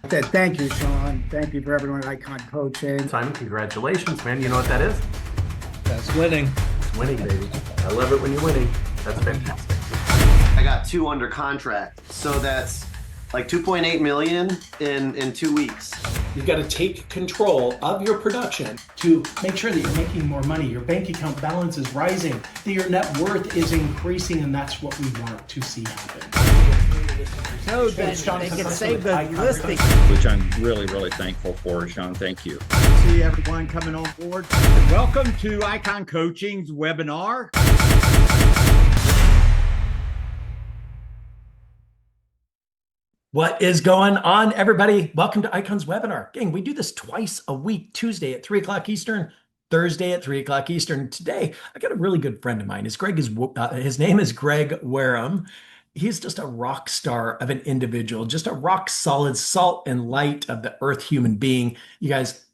Thank you, Sean. Thank you for everyone at Icon Coaching. Simon, congratulations, man. You know what that is? That's winning. It's winning, baby. I love it when you're winning. That's fantastic. I got 2 under contract, so that's like 2.8 million in 2 weeks. You've got to take control of your production to make sure that you're making more money, your bank account balance is rising, that your net worth is increasing, and that's what we want to see happen. So that they can save the listing. Which I'm really, really thankful for, Sean. Thank you. See everyone coming on board. Welcome to Icon Coaching's webinar. What is going on, everybody? Welcome to Icon's webinar. Gang, we do this twice a week, Tuesday at 3 o'clock Eastern, Thursday at 3 o'clock Eastern. Today, I got a really good friend of mine. His name is Greg Wareham. He's just a rock star of an individual, just a rock solid salt and light of the earth human being. You guys,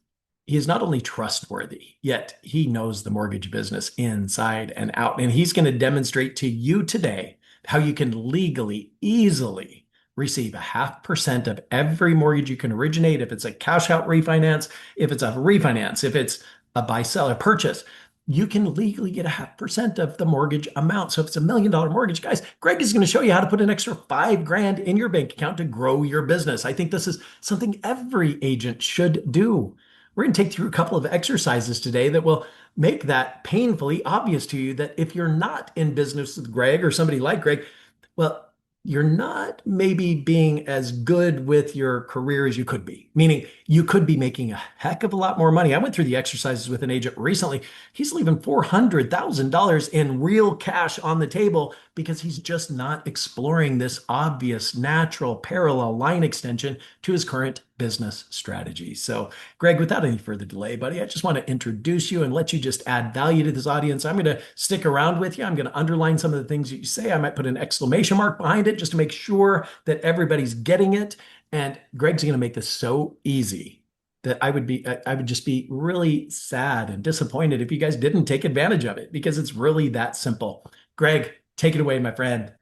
he is not only trustworthy, yet he knows the mortgage business inside and out. And he's going to demonstrate to you today how you can legally, easily receive 0.5% of every mortgage you can originate. If it's a cash out refinance, if it's a refinance, if it's a buy, sell, or purchase, you can legally get 0.5% of the mortgage amount. So if it's $1 million mortgage, guys, Greg is going to show you how to put an extra $5,000 in your bank account to grow your business. I think this is something every agent should do. We're going to take through a couple of exercises today that will make that painfully obvious to you that if you're not in business with Greg or somebody like Greg, well, you're not maybe being as good with your career as you could be, meaning you could be making a heck of a lot more money. I went through the exercises with an agent recently. He's leaving $400,000 in real cash on the table because he's just not exploring this obvious, natural, parallel line extension to his current business strategy. So, Greg, without any further delay, buddy, I just want to introduce you and let you just add value to this audience. I'm going to stick around with you. I'm going to underline some of the things that you say. I might put an exclamation mark behind it just to make sure that everybody's getting it. And Greg's going to make this so easy that I would just be really sad and disappointed if you guys didn't take advantage of it, because it's really that simple. Greg, take it away, my friend.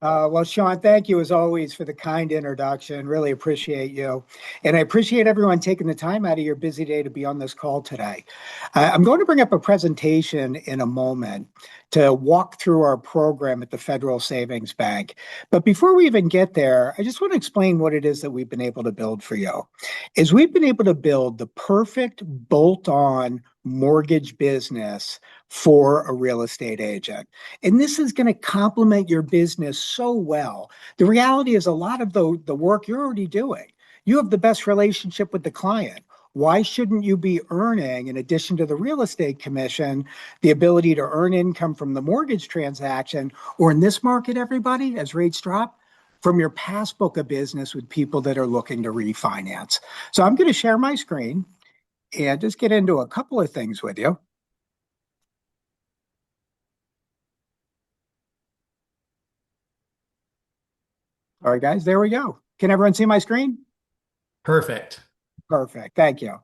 Well, Sean, thank you as always for the kind introduction. Really appreciate you. And I appreciate everyone taking the time out of your busy day to be on this call today. I'm going to bring up a presentation in a moment to walk through our program at the Federal Savings Bank. But before we even get there, I just want to explain what it is that we've been able to build for you. Is we've been able to build the perfect bolt-on mortgage business for a real estate agent. And this is going to complement your business so well. The reality is a lot of the work you're already doing. You have the best relationship with the client. Why shouldn't you be earning, in addition to the real estate commission, the ability to earn income from the mortgage transaction, or in this market, everybody, as rates drop, from your past book of business with people that are looking to refinance? So I'm going to share my screen and just get into a couple of things with you. All right, guys, there we go. Can everyone see my screen? Perfect. Perfect. Thank you.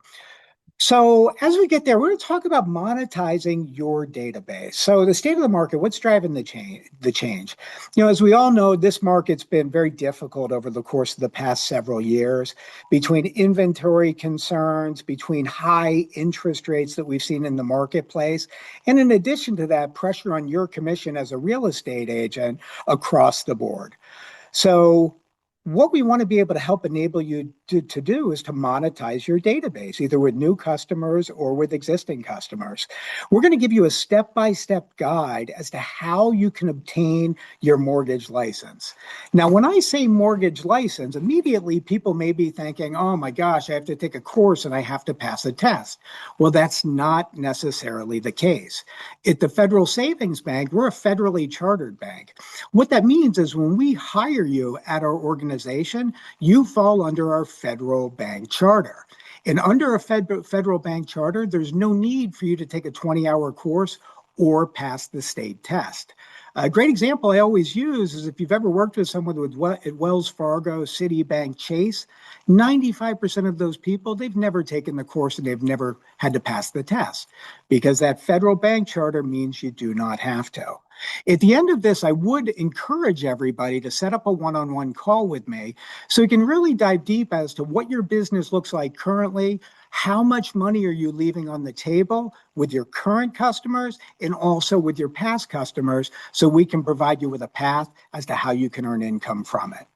So as we get there, we're going to talk about monetizing your database. So the state of the market, what's driving the change? You know, as we all know, this market's been very difficult over the course of the past several years, between inventory concerns, between high interest rates that we've seen in the marketplace. And in addition to that, pressure on your commission as a real estate agent across the board. So what we want to be able to help enable you to do is to monetize your database, either with new customers or with existing customers. We're going to give you a step-by-step guide as to how you can obtain your mortgage license. Now, when I say mortgage license, immediately people may be thinking, oh my gosh, I have to take a course and I have to pass a test. Well, that's not necessarily the case. At the Federal Savings Bank, we're a federally chartered bank. What that means is when we hire you at our organization, you fall under our federal bank charter. And under a federal bank charter, there's no need for you to take a 20-hour course or pass the state test. A great example I always use is if you've ever worked with someone at Wells Fargo, Citibank, Chase, 95% of those people, they've never taken the course and they've never had to pass the test, because that federal bank charter means you do not have to. At the end of this, I would encourage everybody to set up a one-on-one call with me so we can really dive deep as to what your business looks like currently, how much money are you leaving on the table with your current customers and also with your past customers, so we can provide you with a path as to how you can earn income from it.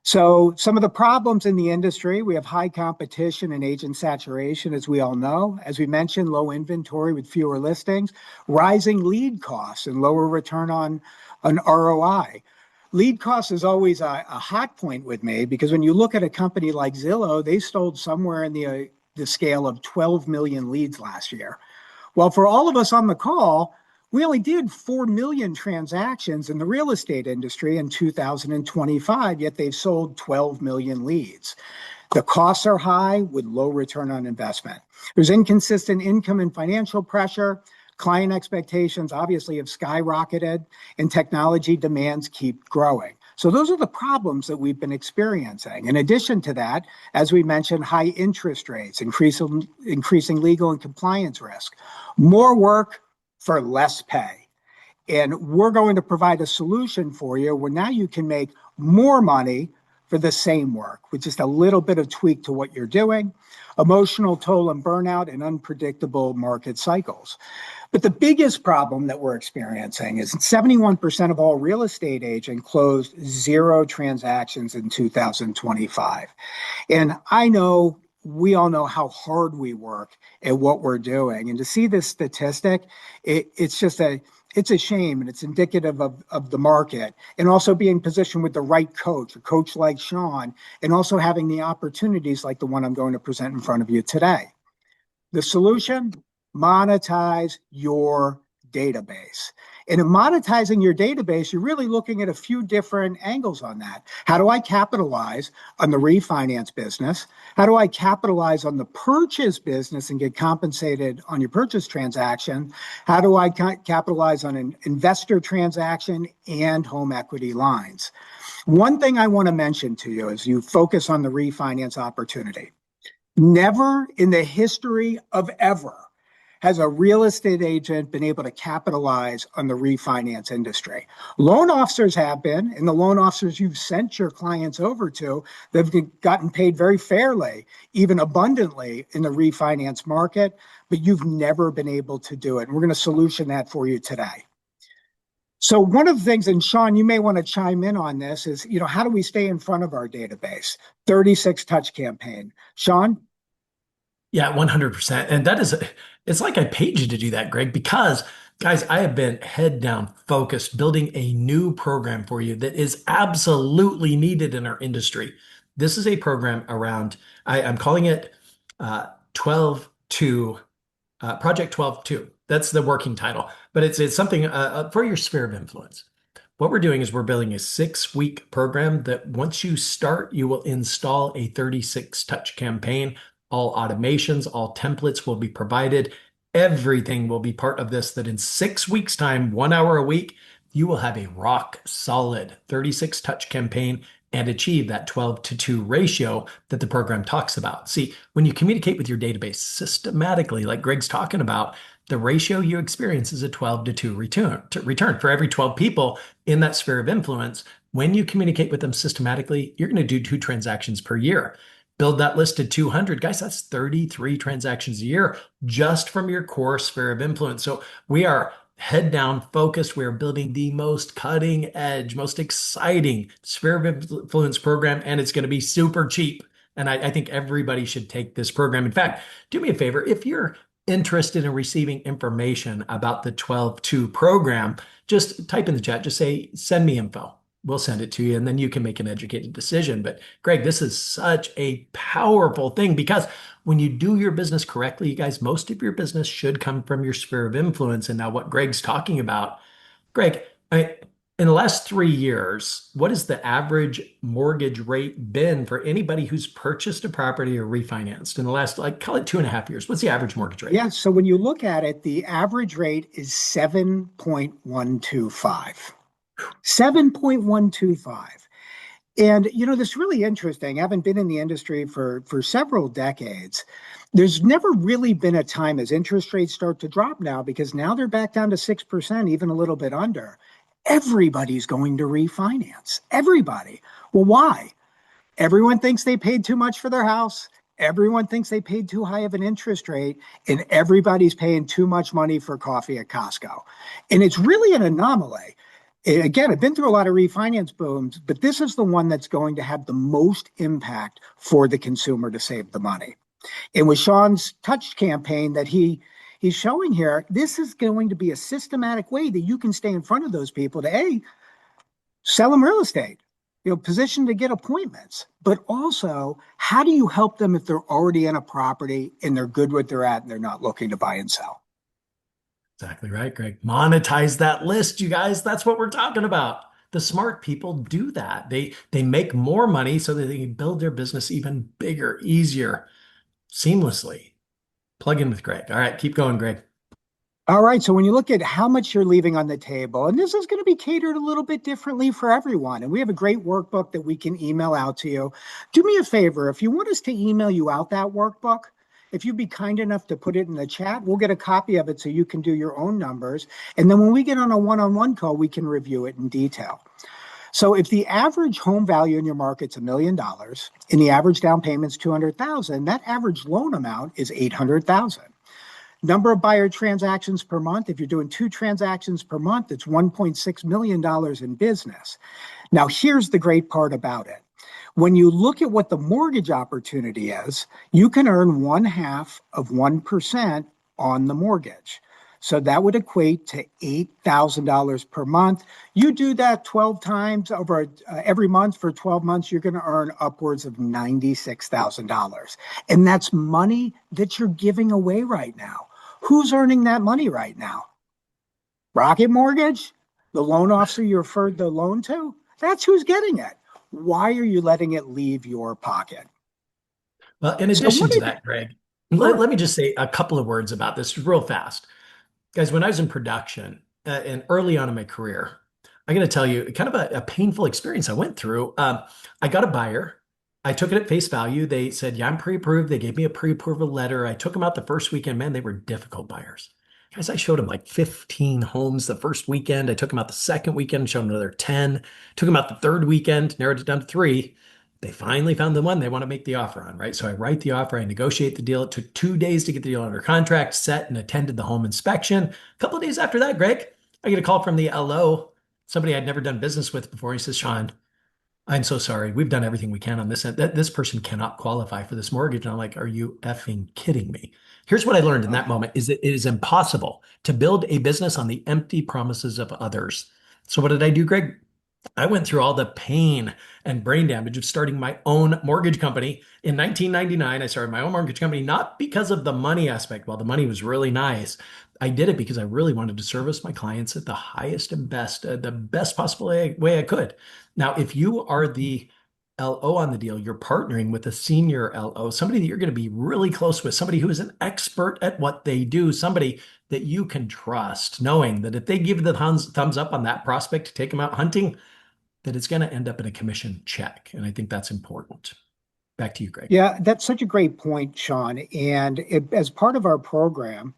So some of the problems in the industry, we have high competition and agent saturation, as we all know. As we mentioned, low inventory with fewer listings, rising lead costs and lower return on an ROI. Lead costs is always a hot point with me, because when you look at a company like Zillow, they sold somewhere in the scale of 12 million leads last year. Well, for all of us on the call, we only did 4 million transactions in the real estate industry in 2025, yet they've sold 12 million leads. The costs are high with low return on investment. There's inconsistent income and financial pressure. Client expectations obviously have skyrocketed, and technology demands keep growing. So those are the problems that we've been experiencing. In addition to that, as we mentioned, high interest rates, increasing legal and compliance risk, more work for less pay. And we're going to provide a solution for you where now you can make more money for the same work with just a little bit of tweak to what you're doing, emotional toll and burnout, and unpredictable market cycles. But the biggest problem that we're experiencing is 71% of all real estate agents closed 0 transactions in 2025. And I know we all know how hard we work at what we're doing. And to see this statistic, it's a shame, and it's indicative of the market, and also being positioned with the right coach, a coach like Sean, and also having the opportunities like the one I'm going to present in front of you today. The solution: monetize your database. And in monetizing your database, you're really looking at a few different angles on that. How do I capitalize on the refinance business? How do I capitalize on the purchase business and get compensated on your purchase transaction? How do I capitalize on an investor transaction and home equity lines? One thing I want to mention to you as you focus on the refinance opportunity: never in the history of ever has a real estate agent been able to capitalize on the refinance industry. Loan officers have been, and the loan officers you've sent your clients over to, they've gotten paid very fairly, even abundantly in the refinance market, but you've never been able to do it. And we're going to solution that for you today. So one of the things, and Sean, you may want to chime in on this, is, how do we stay in front of our database? 36 touch campaign. Sean? Yeah, 100%. And it's like I paid you to do that, Greg, because guys, I have been head down focused building a new program for you that is absolutely needed in our industry. This is a program around, I'm calling it 12-2, Project 12-2. That's the working title, but it's something for your sphere of influence. What we're doing is we're building a 6-week program that once you start, you will install a 36 touch campaign. All automations, all templates will be provided. Everything will be part of this, that in 6 weeks' time, 1 hour a week, you will have a rock solid 36 touch campaign and achieve that 12-2 ratio that the program talks about. See, when you communicate with your database systematically, like Greg's talking about, the ratio you experience is a 12-2 return. For every 12 people in that sphere of influence, when you communicate with them systematically, you're going to do 2 transactions per year. Build that list to 200. Guys, that's 33 transactions a year just from your core sphere of influence. So we are head down focused. We are building the most cutting edge, most exciting sphere of influence program, and it's going to be super cheap. And I think everybody should take this program. In fact, do me a favor. If you're interested in receiving information about the 12-2 program, just type in the chat, just say, send me info. We'll send it to you, and then you can make an educated decision. But Greg, this is such a powerful thing, because when you do your business correctly, you guys, most of your business should come from your sphere of influence. And now what Greg's talking about, Greg, in the last 3 years, what has the average mortgage rate been for anybody who's purchased a property or refinanced in the last, call it 2.5 years? What's the average mortgage rate? Yeah, so when you look at it, the average rate is 7.125. 7.125. And this is really interesting. I haven't been in the industry for several decades. There's never really been a time as interest rates start to drop now, because now they're back down to 6%, even a little bit under. Everybody's going to refinance. Everybody. Well, why? Everyone thinks they paid too much for their house. Everyone thinks they paid too high of an interest rate, and everybody's paying too much money for coffee at Costco. And it's really an anomaly. Again, I've been through a lot of refinance booms, but this is the one that's going to have the most impact for the consumer to save the money. And with Sean's Touch campaign that he's showing here, this is going to be a systematic way that you can stay in front of those people to sell them real estate, position to get appointments, but also how do you help them if they're already in a property and they're good where they're at and they're not looking to buy and sell? Exactly right, Greg. Monetize that list, you guys. That's what we're talking about. The smart people do that. They make more money so that they can build their business even bigger, easier, seamlessly. Plug in with Greg. All right, keep going, Greg. All right. So when you look at how much you're leaving on the table, and this is going to be catered a little bit differently for everyone. And we have a great workbook that we can email out to you. Do me a favor. If you want us to email you out that workbook, if you'd be kind enough to put it in the chat, we'll get a copy of it so you can do your own numbers. And then when we get on a one-on-one call, we can review it in detail. So if the average home value in your market's $1 million and the average down payment's $200,000, that average loan amount is $800,000. Number of buyer transactions per month, if you're doing 2 transactions per month, it's $1.6 million in business. Now, here's the great part about it. When you look at what the mortgage opportunity is, you can earn 0.5% on the mortgage. So that would equate to $8,000 per month. You do that 12 times over every month for 12 months, you're going to earn upwards of $96,000. And that's money that you're giving away right now. Who's earning that money right now? Rocket Mortgage? The loan officer you referred the loan to? That's who's getting it. Why are you letting it leave your pocket? Well, in addition to that, Greg, let me just say a couple of words about this real fast. Guys, when I was in production and early on in my career, I got to tell you, kind of a painful experience I went through. I got a buyer. I took it at face value. They said, yeah, I'm pre-approved. They gave me a pre-approval letter. I took them out the first weekend. Man, they were difficult buyers. Guys, I showed them like 15 homes the first weekend. I took them out the second weekend, showed them another 10. Took them out the third weekend, narrowed it down to 3. They finally found the one they want to make the offer on, right? So I write the offer, I negotiate the deal. It took 2 days to get the deal under contract, set, and attended the home inspection. A couple of days after that, Greg, I get a call from the LO, somebody I'd never done business with before. He says, Sean, I'm so sorry. We've done everything we can on this. This person cannot qualify for this mortgage. And I'm like, are you effing kidding me? Here's what I learned in that moment is that it is impossible to build a business on the empty promises of others. So what did I do, Greg? I went through all the pain and brain damage of starting my own mortgage company. In 1999, I started my own mortgage company, not because of the money aspect. While the money was really nice, I did it because I really wanted to service my clients at the highest and best, the best possible way I could. Now, if you are the LO on the deal, you're partnering with a senior LO, somebody that you're going to be really close with, somebody who is an expert at what they do, somebody that you can trust, knowing that if they give the thumbs up on that prospect to take them out hunting, that it's going to end up in a commission check. And I think that's important. Back to you, Greg. Yeah, that's such a great point, Sean. And as part of our program,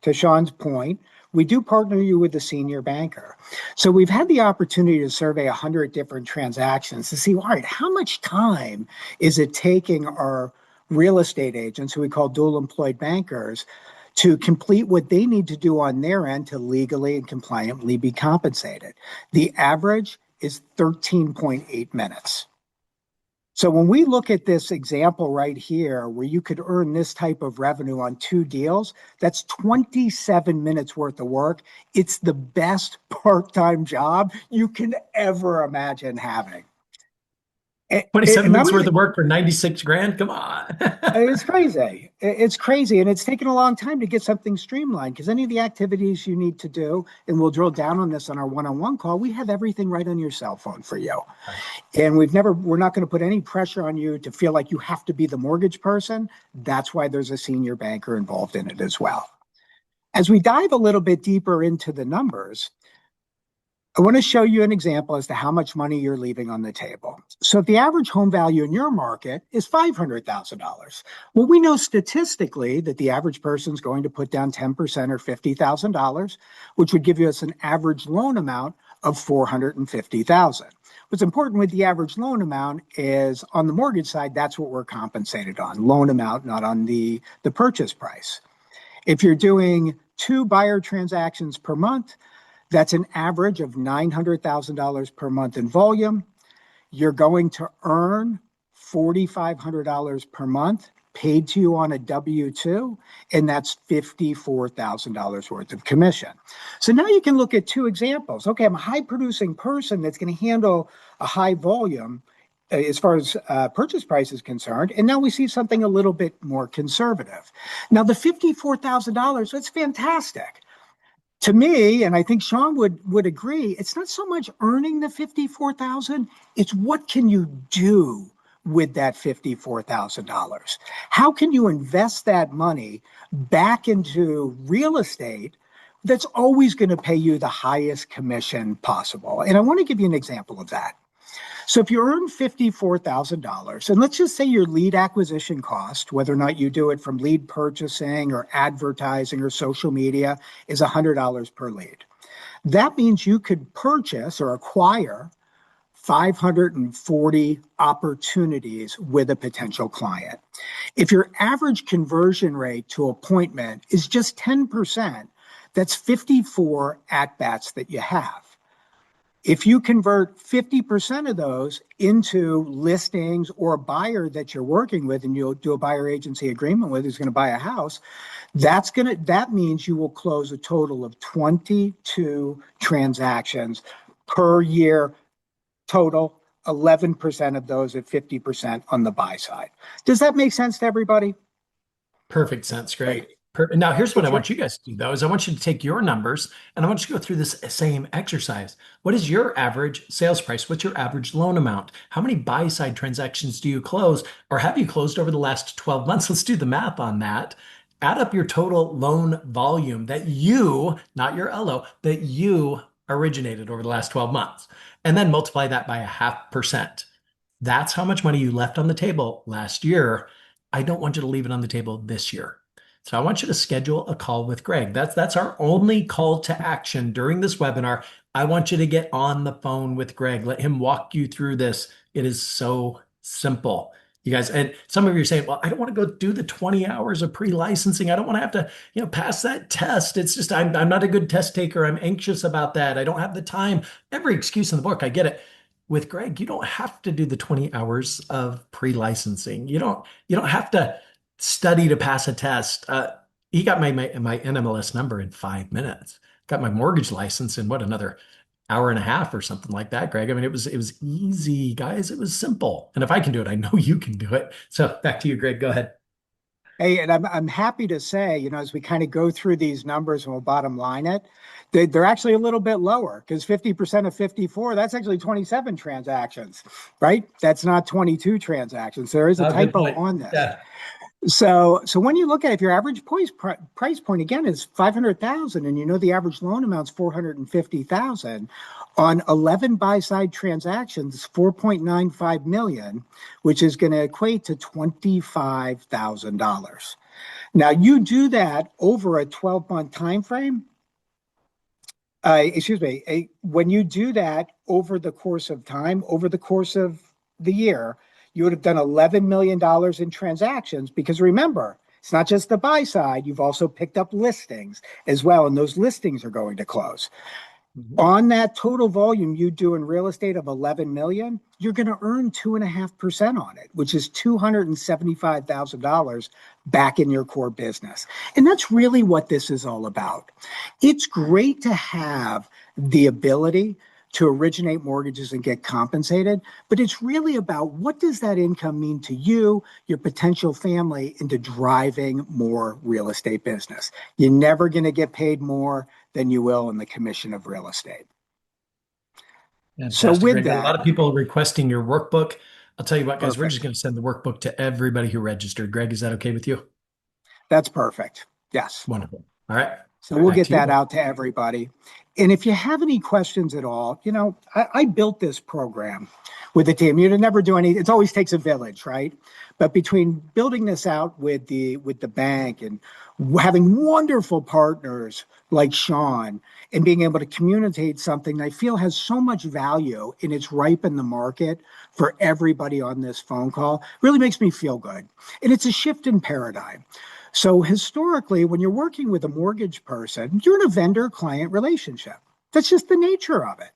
to Sean's point, we do partner you with a senior banker. So we've had the opportunity to survey 100 different transactions to see, all right, how much time is it taking our real estate agents, who we call dual employed bankers, to complete what they need to do on their end to legally and compliantly be compensated. The average is 13.8 minutes. So when we look at this example right here, where you could earn this type of revenue on 2 deals, that's 27 minutes worth of work. It's the best part-time job you can ever imagine having. 27 minutes worth of work for 96 grand. Come on. It's crazy. It's crazy. And it's taken a long time to get something streamlined, because any of the activities you need to do, and we'll drill down on this on our one-on-one call, we have everything right on your cell phone for you. Right. And we're not going to put any pressure on you to feel like you have to be the mortgage person. That's why there's a senior banker involved in it as well. As we dive a little bit deeper into the numbers, I want to show you an example as to how much money you're leaving on the table. So if the average home value in your market is $500,000, well, we know statistically that the average person is going to put down 10% or $50,000, which would give us an average loan amount of $450,000. What's important with the average loan amount is on the mortgage side, that's what we're compensated on, loan amount, not on the purchase price. If you're doing 2 buyer transactions per month, that's an average of $900,000 per month in volume. You're going to earn $4,500 per month paid to you on a W-2, and that's $54,000 worth of commission. So now you can look at 2 examples. Okay, I'm a high producing person that's going to handle a high volume as far as purchase price is concerned. And now we see something a little bit more conservative. Now the $54,000, that's fantastic. To me, and I think Sean would agree, it's not so much earning the 54,000, it's what can you do with that $54,000? How can you invest that money back into real estate that's always going to pay you the highest commission possible? And I want to give you an example of that. So if you earn $54,000, and let's just say your lead acquisition cost, whether or not you do it from lead purchasing or advertising or social media, is $100 per lead. That means you could purchase or acquire 540 opportunities with a potential client. If your average conversion rate to appointment is just 10%, that's 54 at-bats that you have. If you convert 50% of those into listings or a buyer that you're working with and you'll do a buyer agency agreement with who's going to buy a house, that means you will close a total of 22 transactions per year total, 11% of those at 50% on the buy side. Does that make sense to everybody? Perfect sense, Greg. Now, here's what I want you guys to do, though, is I want you to take your numbers and I want you to go through this same exercise. What is your average sales price? What's your average loan amount? How many buy-side transactions do you close or have you closed over the last 12 months? Let's do the math on that. Add up your total loan volume that you, not your LO, that you originated over the last 12 months, and then multiply that by 0.5%. That's how much money you left on the table last year. I don't want you to leave it on the table this year. So I want you to schedule a call with Greg. That's our only call to action during this webinar. I want you to get on the phone with Greg. Let him walk you through this. It is so simple. You guys, and some of you are saying, well, I don't want to go do the 20 hours of pre-licensing. I don't want to have to, pass that test. It's just, I'm not a good test taker. I'm anxious about that. I don't have the time. Every excuse in the book. I get it. With Greg, you don't have to do the 20 hours of pre-licensing. You don't have to study to pass a test. He got my NMLS number in 5 minutes. Got my mortgage license in another hour and a half or something like that, Greg. I mean, it was easy, guys. It was simple. And if I can do it, I know you can do it. So back to you, Greg. Go ahead. Hey, and I'm happy to say, as we kind of go through these numbers and we'll bottom line it, they're actually a little bit lower because 50% of 54, that's actually 27 transactions, right? That's not 22 transactions. There is a typo on this. Yeah. So when you look at it, if your average price point again is 500,000 and the average loan amount's 450,000 on 11 buy-side transactions, 4.95 million, which is going to equate to $25,000. Now you do that over a 12-month time frame. When you do that over the course of time, over the course of the year, you would have done $11 million in transactions because remember, it's not just the buy side. You've also picked up listings as well, and those listings are going to close. Mm-hmm. On that total volume you do in real estate of 11 million, you're going to earn 2.5% on it, which is $275,000 back in your core business. And that's really what this is all about. It's great to have the ability to originate mortgages and get compensated, but it's really about what does that income mean to you, your potential family, into driving more real estate business. You're never going to get paid more than you will in the commission of real estate. Fantastic. So with that, a lot of people requesting your workbook. I'll tell you what, guys, perfect. We're just going to send the workbook to everybody who registered. Greg, is that okay with you? That's perfect. Yes. Wonderful. All right. So we'll Back get to you, that bud. out to everybody. And if you have any questions at all, I built this program with the team. You'd never do any, it always takes a village, right? But between building this out with the bank and having wonderful partners like Sean and being able to communicate something I feel has so much value and it's ripe in the market for everybody on this phone call, really makes me feel good. And it's a shift in paradigm. So historically, when you're working with a mortgage person, you're in a vendor-client relationship. That's just the nature of it.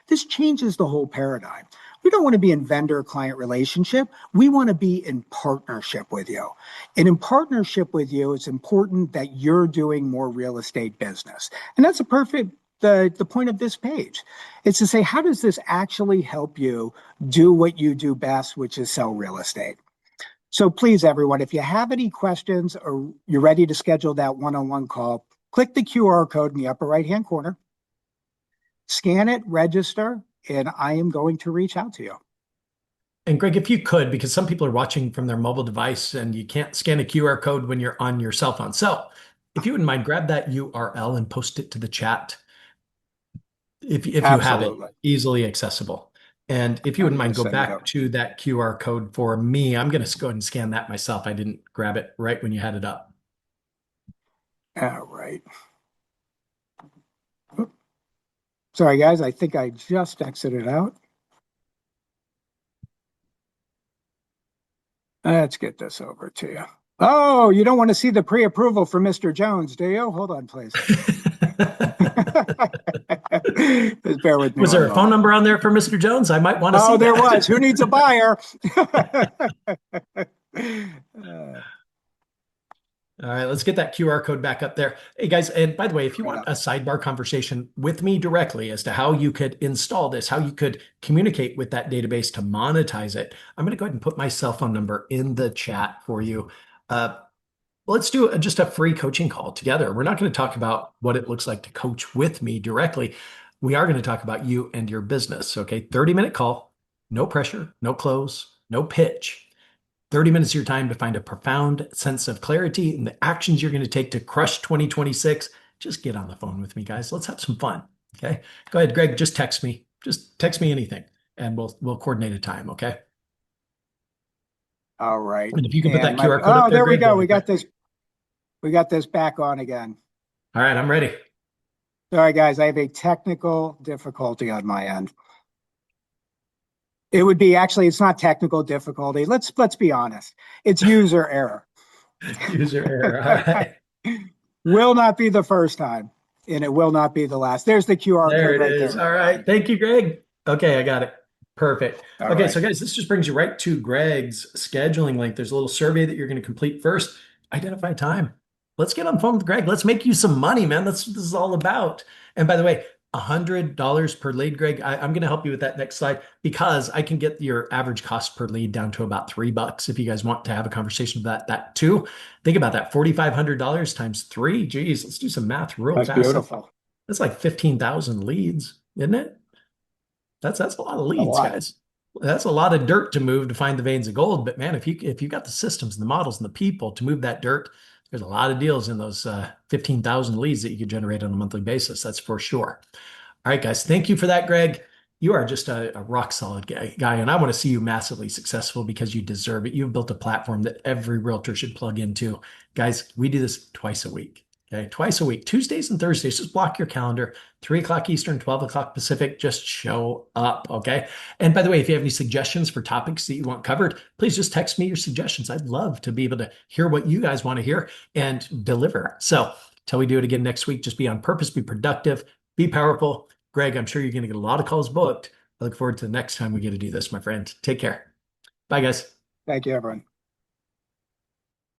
This changes the whole paradigm. We don't want to be in vendor-client relationship. We want to be in partnership with you. And in partnership with you, it's important that you're doing more real estate business. And that's the point of this page. It's to say, how does this actually help you do what you do best, which is sell real estate? So please, everyone, if you have any questions or you're ready to schedule that one-on-one call, click the QR code in the upper right-hand corner, scan it, register, and I am going to reach out to you. And Greg, if you could, because some people are watching from their mobile device and you can't scan a QR code when you're on your cell phone. So if you wouldn't mind, grab that URL and post it to the chat if you have it Absolutely. easily accessible. And if you I'm wouldn't going mind, to go send it back over. to that QR code for me. I'm going to go ahead and scan that myself. I didn't grab it right when you had it up. All right. Sorry, guys. I think I just exited out. Let's get this over to you. Oh, you don't want to see the pre-approval for Mr. Jones, do you? Hold on, please. Just bear with me Was there one a phone moment. number on there for Mr. Jones? I might want to see Oh, there that. was. Who needs a buyer? All right, let's get that QR code back up there. Hey guys, and by the way, if you Right want up. a sidebar conversation with me directly as to how you could install this, how you could communicate with that database to monetize it, I'm going to go ahead and put my cell phone number in the chat for you. Let's do just a free coaching call together. We're not going to talk about what it looks like to coach with me directly. We are going to talk about you and your business. Okay, 30-minute call, no pressure, no close, no pitch. 30 minutes of your time to find a profound sense of clarity and the actions you're going to take to crush 2026. Just get on the phone with me, guys. Let's have some fun. Okay. Go ahead, Greg. Just text me. Just text me anything and we'll coordinate a time. Okay. All right. And if you can put And that QR code up there, there we Greg. go. We got this. We got this back on again. All right. I'm ready. Sorry, guys. I have a technical difficulty on my end. It would be actually, it's not technical difficulty. Let's be honest. It's user error. User error. All right. Will not be the first time, and it will not be the last. There's the QR There code it right is. there. All right. Thank you, Greg. Okay, I got it. Perfect. All Okay, right. so guys, this just brings you right to Greg's scheduling link. There's a little survey that you're going to complete first. Identify time. Let's get on the phone with Greg. Let's make you some money, man. That's what this is all about. And by the way, $100 per lead, Greg. I'm going to help you with that next slide because I can get your average cost per lead down to about $3 if you guys want to have a conversation about that too. Think about that. $4,500 times 3. Geez, let's do some math real That's fast. beautiful. That's like 15,000 leads, isn't it? That's a lot of A leads, lot. guys. That's a lot of dirt to move to find the veins of gold. But man, if you got the systems and the models and the people to move that dirt, there's a lot of deals in those 15,000 leads that you could generate on a monthly basis. That's for sure. All right, guys. Thank you for that, Greg. You are just a rock solid guy, and I want to see you massively successful because you deserve it. You've built a platform that every realtor should plug into. Guys, we do this twice a week. Okay, twice a week, Tuesdays and Thursdays. Just block your calendar, 3 o'clock Eastern, 12 o'clock Pacific. Just show up. Okay. And by the way, if you have any suggestions for topics that you want covered, please just text me your suggestions. I'd love to be able to hear what you guys want to hear and deliver. So till we do it again next week, just be on purpose, be productive, be powerful. Greg, I'm sure you're going to get a lot of calls booked. I look forward to the next time we get to do this, my friend. Take care. Bye, guys. Thank you, everyone.